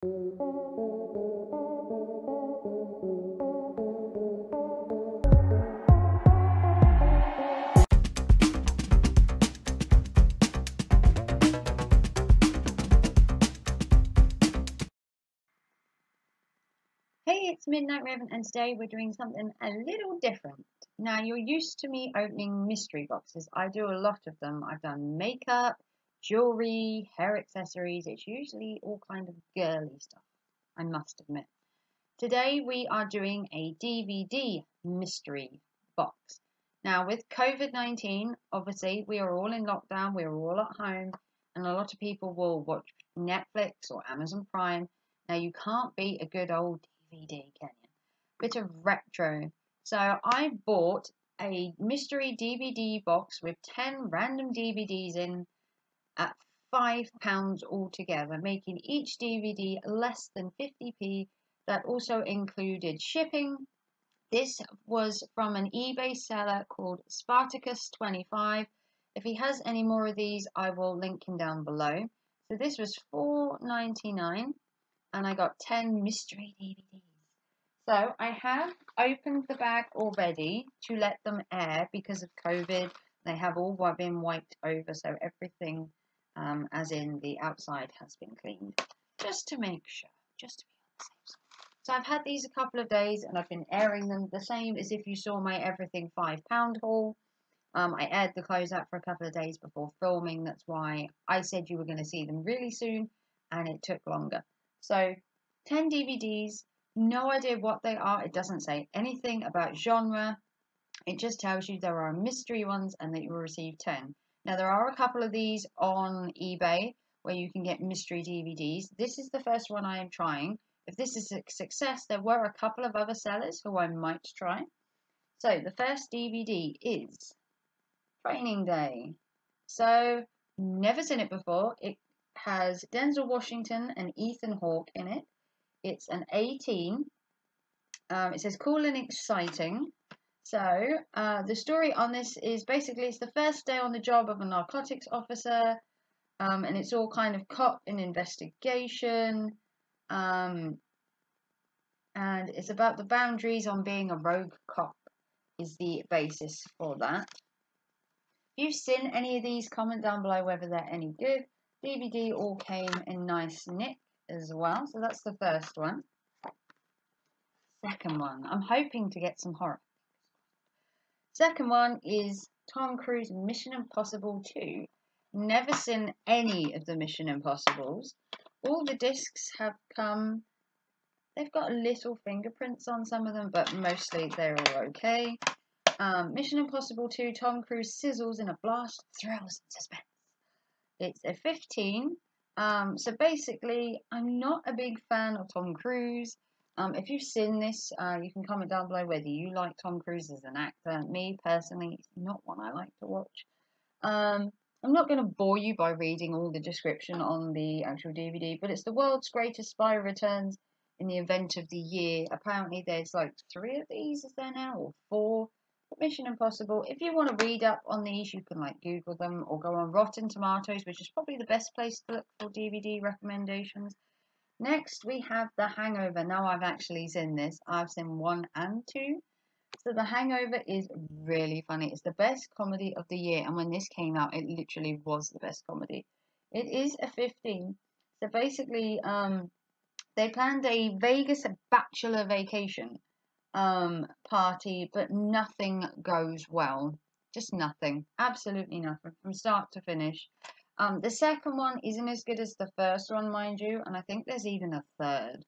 Hey, it's Midnight Raven, and today we're doing something a little different. Now, you're used to me opening mystery boxes. I do a lot of them. I've done makeup, jewelry, hair accessories. It's usually all kind of girly stuff, I must admit. Today we are doing a DVD mystery box. Now, with COVID-19, obviously, we are all in lockdown, we're all at home, and a lot of people will watch Netflix or Amazon Prime. Now, you can't beat a good old DVD, can you? Bit of retro. So I bought a mystery DVD box with 10 random DVDs in at £5 altogether, making each DVD less than 50p. That also included shipping. This was from an eBay seller called Spartacus25. If he has any more of these, I will link him down below. So this was $4.99, and I got 10 mystery DVDs. So I have opened the bag already to let them air because of COVID. They have all been wiped over, so everything, as in the outside, has been cleaned, just to make sure, just to be on the safe side. So I've had these a couple of days and I've been airing them the same as if you saw my Everything £5 haul. I aired the clothes out for a couple of days before filming. That's why I said you were going to see them really soon, and it took longer. So 10 DVDs, no idea what they are. It doesn't say anything about genre. It just tells you there are mystery ones and that you will receive 10. Now, there are a couple of these on eBay where you can get mystery DVDs. This is the first one I am trying. If this is a success, there were a couple of other sellers who I might try. So the first DVD is Training Day. So, never seen it before. It has Denzel Washington and Ethan Hawke in it. It's an 18. It says cool and exciting. So, the story on this is basically it's the first day on the job of a narcotics officer, and it's all kind of cop and investigation, and it's about the boundaries on being a rogue cop is the basis for that. If you've seen any of these, comment down below whether they're any good. DVD all came in nice nick as well, so that's the first one. Second one, I'm hoping to get some horror. Second one is Tom Cruise Mission Impossible 2. Never seen any of the Mission Impossibles. All the discs have come, they've got little fingerprints on some of them, but mostly they're all okay. Mission Impossible 2, Tom Cruise sizzles in a blast of thrills and suspense. It's a 15. So basically, I'm not a big fan of Tom Cruise. If you've seen this, you can comment down below whether you like Tom Cruise as an actor. Me, personally, it's not one I like to watch. I'm not going to bore you by reading all the description on the actual DVD, but it's the world's greatest spy returns in the event of the year. Apparently, there's like 3 of these, is there now, or 4? Mission Impossible. If you want to read up on these, you can like Google them or go on Rotten Tomatoes, which is probably the best place to look for DVD recommendations. Next, we have The Hangover. Now I've actually seen this. I've seen 1 and 2. So The Hangover is really funny. It's the best comedy of the year. And when this came out, it literally was the best comedy. It is a 15. So basically, they planned a Vegas bachelor vacation party, but nothing goes well. Just nothing. Absolutely nothing from start to finish. The second one isn't as good as the first one, mind you, and I think there's even a third.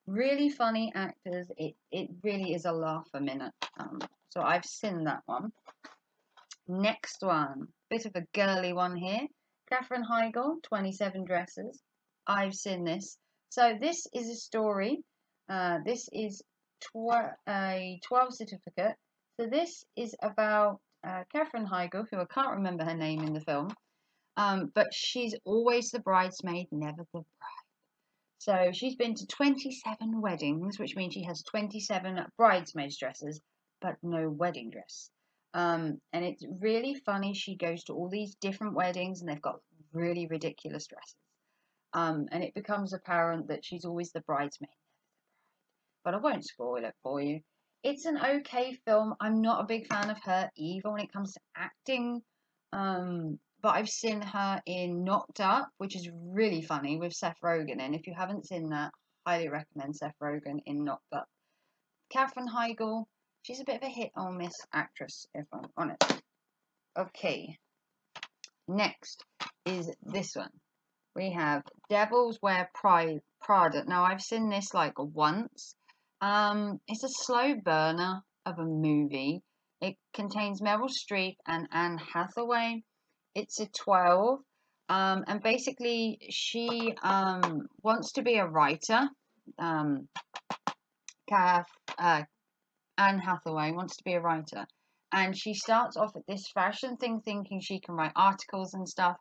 Really funny actors. It really is a laugh a minute. So I've seen that one. Next one, bit of a girly one here. Katherine Heigl, 27 Dresses. I've seen this. So this is a story. This is a 12 certificate. So this is about Katherine Heigl, who I can't remember her name in the film, but she's always the bridesmaid, never the bride. So she's been to 27 weddings, which means she has 27 bridesmaids dresses, but no wedding dress. And it's really funny. She goes to all these different weddings and they've got really ridiculous dresses. And it becomes apparent that she's always the bridesmaid. But I won't spoil it for you. It's an okay film. I'm not a big fan of her either when it comes to acting. But I've seen her in Knocked Up, which is really funny with Seth Rogen. And if you haven't seen that, highly recommend Seth Rogen in Knocked Up. Katherine Heigl, she's a bit of a hit or miss actress, if I'm honest. Okay, next is this one. We have Devils Wear Prada. Now, I've seen this like once. It's a slow burner of a movie. It contains Meryl Streep and Anne Hathaway. It's a 12. And basically, she wants to be a writer. Kath, Anne Hathaway wants to be a writer. And she starts off at this fashion thing thinking she can write articles and stuff.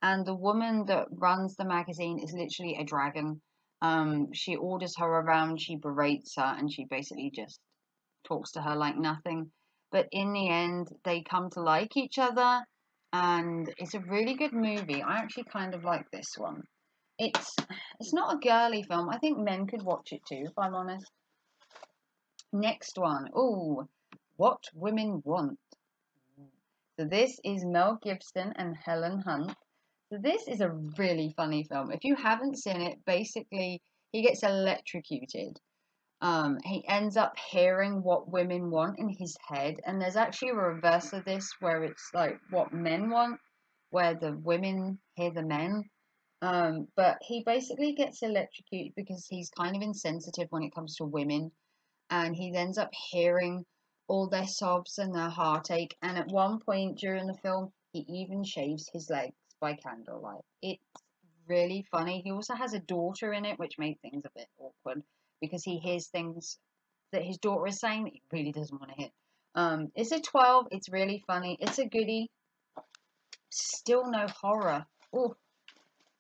And the woman that runs the magazine is literally a dragon. She orders her around, she berates her, and she basically just talks to her like nothing. But in the end, they come to like each other, and it's a really good movie. I actually kind of like this one. It's not a girly film. I think men could watch it too, if I'm honest. Next one. Oh, What Women Want. So this is Mel Gibson and Helen Hunt. So this is a really funny film. If you haven't seen it, basically he gets electrocuted. He ends up hearing what women want in his head, and there's actually a reverse of this where it's like what men want, where the women hear the men. But he basically gets electrocuted because he's kind of insensitive when it comes to women, and he ends up hearing all their sobs and their heartache. And at one point during the film, he even shaves his legs by candlelight. It's really funny. He also has a daughter in it, which made things a bit awkward because he hears things that his daughter is saying that he really doesn't want to hear. It's a 12. It's really funny. It's a goodie. Still no horror. Oh,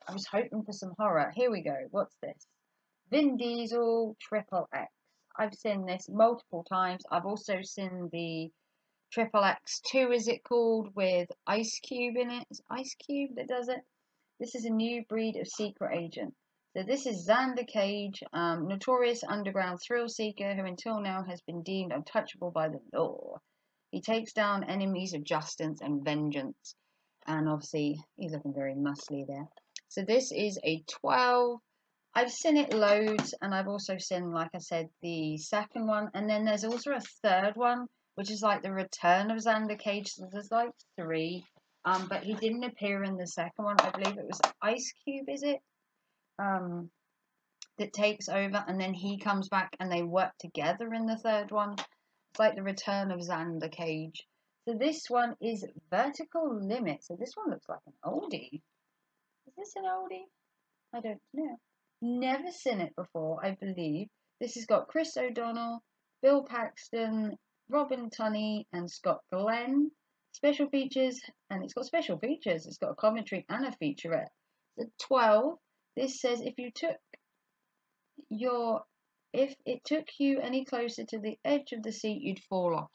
I was hoping for some horror. Here we go. What's this? Vin Diesel Triple X. I've seen this multiple times. I've also seen the Triple X2, is it called, with Ice Cube in it. It's Ice Cube that does it. This is a new breed of secret agent. So this is Xander Cage, notorious underground thrill seeker who until now has been deemed untouchable by the law. He takes down enemies of justice and vengeance. And obviously, he's looking very muscly there. So this is a 12. I've seen it loads, and I've also seen, like I said, the second one. And then there's also a third one, which is like the return of Xander Cage. So there's like 3. But he didn't appear in the second one. I believe it was Ice Cube, is it? That takes over, and then he comes back, and they work together in the third one. It's like the return of Xander Cage. So this one is Vertical Limit. So this one looks like an oldie. Is this an oldie? I don't know. Never seen it before, I believe. This has got Chris O'Donnell, Bill Paxton, Robin Tunney, and Scott Glenn. Special features, and it's got special features. It's got a commentary and a featurette. The 12. This says if it took you any closer to the edge of the seat, you'd fall off.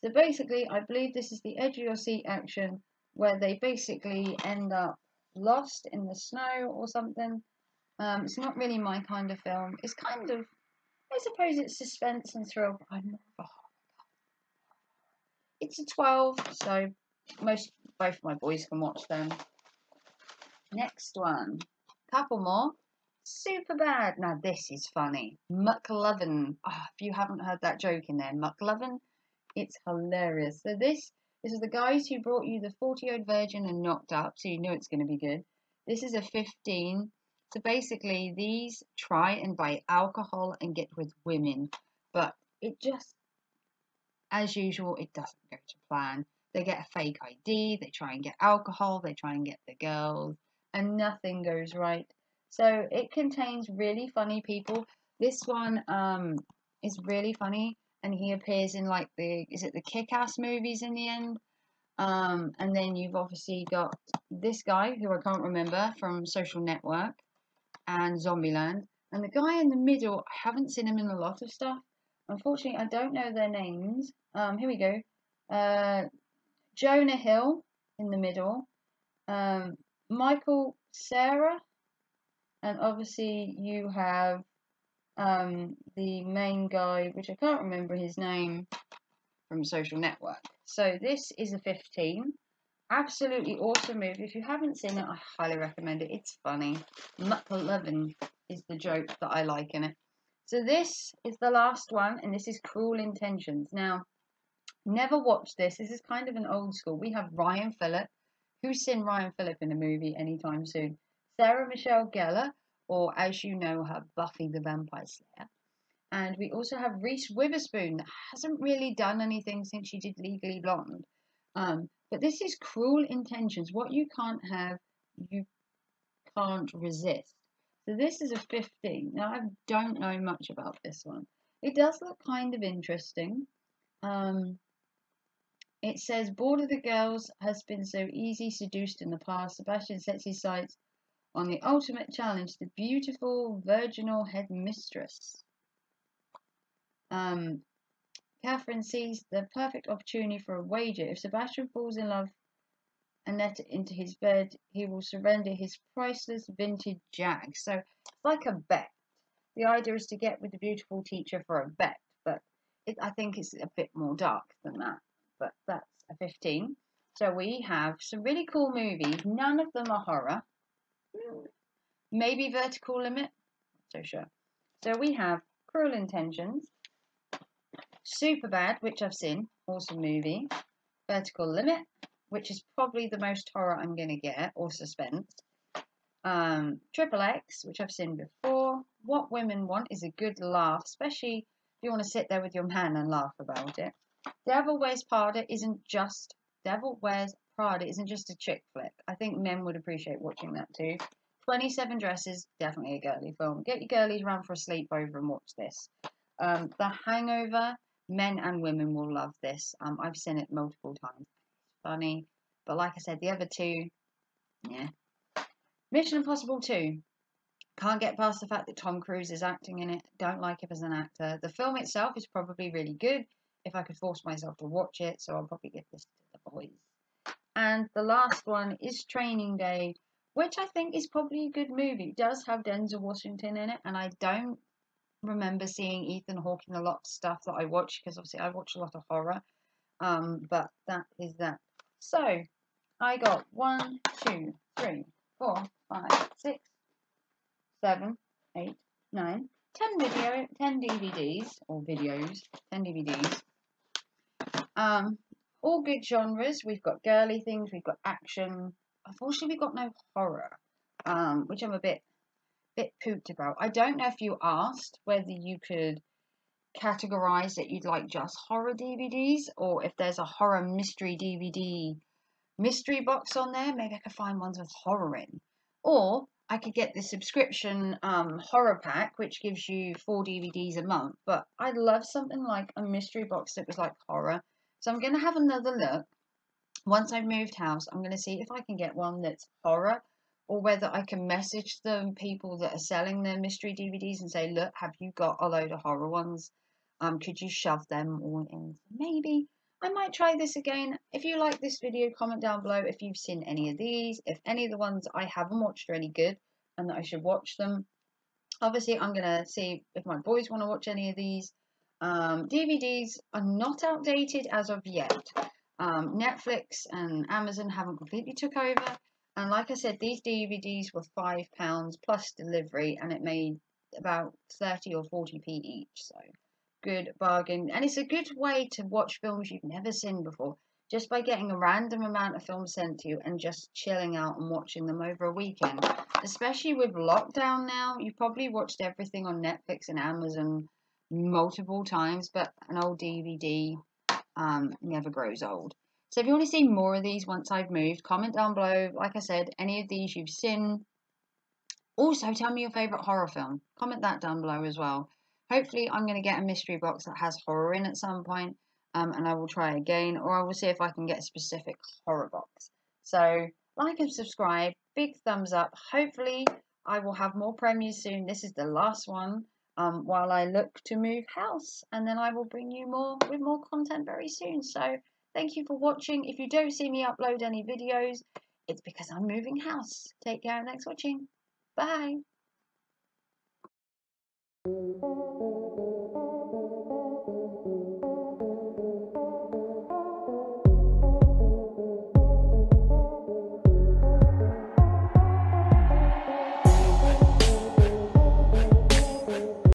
So basically, I believe this is the edge of your seat action, where they basically end up lost in the snow or something. It's not really my kind of film. It's kind of, I suppose it's suspense and thrill, but I'm more of a horror. It's a 12, so both my boys can watch them. Next one, couple more. Superbad. Now this is funny. McLovin. Oh, if you haven't heard that joke in there, McLovin, it's hilarious. So this is the guys who brought you the 40-Year-Old Virgin and Knocked Up, so you know it's going to be good. This is a 15. So basically, these try and buy alcohol and get with women, but it just, as usual, it doesn't go to plan. They get a fake ID, they try and get alcohol, they try and get the girls, and nothing goes right. So it contains really funny people. This one is really funny, and he appears in like the Kick-Ass movies in the end. And then you've obviously got this guy who I can't remember from Social Network and Zombieland. And the guy in the middle, I haven't seen him in a lot of stuff. Unfortunately, I don't know their names. Here we go. Jonah Hill in the middle. Michael Sarah, and obviously you have the main guy, which I can't remember his name, from Social Network. So this is a 15. Absolutely awesome movie. If you haven't seen it, I highly recommend it. It's funny. McLovin is the joke that I like in it. So this is the last one, and this is Cruel Intentions. Now, never watched this. This is kind of an old school. We have Ryan Phillip. Who's seen Ryan Phillip in a movie anytime soon? Sarah Michelle Gellar, or as you know her, Buffy the Vampire Slayer. And we also have Reese Witherspoon, that hasn't really done anything since she did Legally Blonde. But this is Cruel Intentions. What you can't have, you can't resist. So this is a 15. Now, I don't know much about this one. It does look kind of interesting. It says, bored of the girls has been so easy seduced in the past. Sebastian sets his sights on the ultimate challenge, the beautiful virginal headmistress. Catherine sees the perfect opportunity for a wager. If Sebastian falls in love and let it into his bed, he will surrender his priceless vintage Jag. So it's like a bet. The idea is to get with the beautiful teacher for a bet, but I think it's a bit more dark than that. But that's a 15. So we have some really cool movies. None of them are horror. Maybe Vertical Limit. Not so sure. So we have Cruel Intentions, Superbad, which I've seen, awesome movie. Vertical Limit, which is probably the most horror I'm going to get, or suspense. Triple X, which I've seen before. What Women Want is a good laugh, especially if you want to sit there with your man and laugh about it. Devil Wears Prada isn't just a chick flick. I think men would appreciate watching that too. 27 Dresses, definitely a girly film. Get your girlies around for a sleepover and watch this. The Hangover, men and women will love this. I've seen it multiple times. Funny, but like I said, the other two, yeah. Mission Impossible 2. Can't get past the fact that Tom Cruise is acting in it. Don't like him as an actor. The film itself is probably really good if I could force myself to watch it, so I'll probably give this to the boys. And the last one is Training Day, which I think is probably a good movie. It does have Denzel Washington in it, and I don't remember seeing Ethan Hawke in a lot of stuff that I watch, because obviously I watch a lot of horror. But that is that. So I got 1, 2, 3, 4, 5, 6, 7, 8, 9, 10 DVDs or videos, 10 DVDs. All good genres. We've got girly things, we've got action. Unfortunately, we've got no horror, which I'm a bit pooped about. I don't know if you asked whether you could categorize that you'd like just horror DVDs, or if there's a horror mystery DVD mystery box on there. Maybe I could find ones with horror in, or I could get the subscription horror pack, which gives you 4 DVDs a month. But I'd love something like a mystery box that was like horror. So I'm going to have another look. Once I've moved house, I'm going to see if I can get one that's horror, or whether I can message the people that are selling their mystery DVDs and say, look, have you got a load of horror ones? Could you shove them all in? Maybe I might try this again. If you like this video, comment down below if you've seen any of these, if any of the ones I haven't watched are any good and that I should watch them. Obviously, I'm going to see if my boys want to watch any of these. DVDs are not outdated as of yet. Netflix and Amazon haven't completely took over. And like I said, these DVDs were £5 plus delivery, and it made about 30 or 40p each. So good bargain. And it's a good way to watch films you've never seen before, just by getting a random amount of films sent to you and just chilling out and watching them over a weekend. Especially with lockdown now, you've probably watched everything on Netflix and Amazon multiple times, but an old DVD never grows old. So if you want to see more of these once I've moved, comment down below. Like I said, any of these you've seen. Also, tell me your favourite horror film. Comment that down below as well. Hopefully, I'm going to get a mystery box that has horror in at some point, and I will try again, or I will see if I can get a specific horror box. So, like and subscribe, big thumbs up. Hopefully, I will have more premieres soon. This is the last one while I look to move house, and then I will bring you more with more content very soon. So, thank you for watching. If you don't see me upload any videos, It's because I'm moving house. Take care and thanks for watching. Bye.